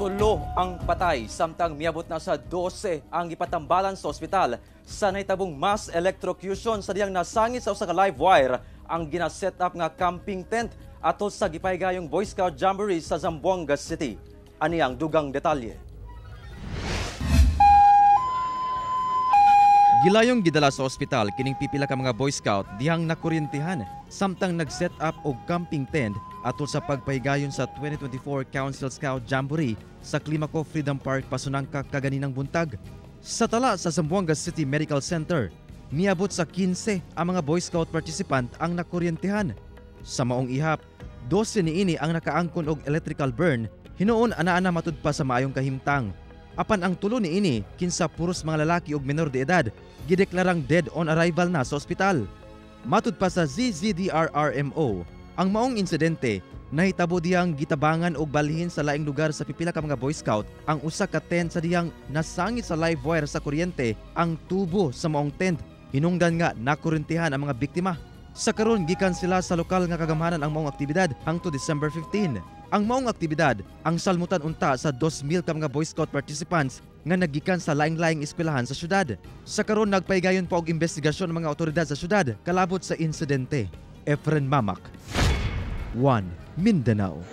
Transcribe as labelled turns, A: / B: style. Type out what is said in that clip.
A: tulo ang patay samtang miabot na sa 12 ang ipatambalan sa ospital sa nahitabong mass electrocution sa diyang nasangit sa usa ka live wire ang gina-set up nga camping tent atol sa gipaygayong Boy Scout Jamboree sa Zamboanga City. Ani ang dugang detalye. Gilayong gidala sa ospital kining pipila ka mga Boy Scout dihang nakuryentihan samtang nag-set up og camping tent atol sa pagpahigayon sa 2024 Council Scout Jamboree sa Climaco Freedom Park, Pasunangka kaganinang buntag. Sa tala sa Zamboanga City Medical Center, miabot sa 15 ang mga Boy Scout participant ang nakuryentihan. Sa maong ihap, 12 niini ang nakaangkon og electrical burn, hinuon ana-ana matud pa sa maayong kahimtang. Apan ang tulo niini kinsa puros mga lalaki ug menor de edad gideklarang dead on arrival na sa ospital. Matud pa sa ZZDRRMO, ang maong insidente nahitabo diyang gitabangan og balhin sa laing lugar sa pipila ka mga Boy Scout ang usa ka tent sa diyang nasangit sa live wire sa kuryente ang tubo sa maong tent. Hinungdan nga nakuryentihan ang mga biktima. Sa karon gikan sila sa lokal nga kagamhanan ang maong aktibidad hangtod December 15. Ang maong aktibidad ang salmutan unta sa 2,000 ka mga Boy Scout participants nga naggikan sa laing-laing eskwelahan sa syudad. Sa karon nagpaygayon pa og investigasyon ng mga otoridad sa syudad kalabot sa insidente. Efren Mamak, 1 Mindanao.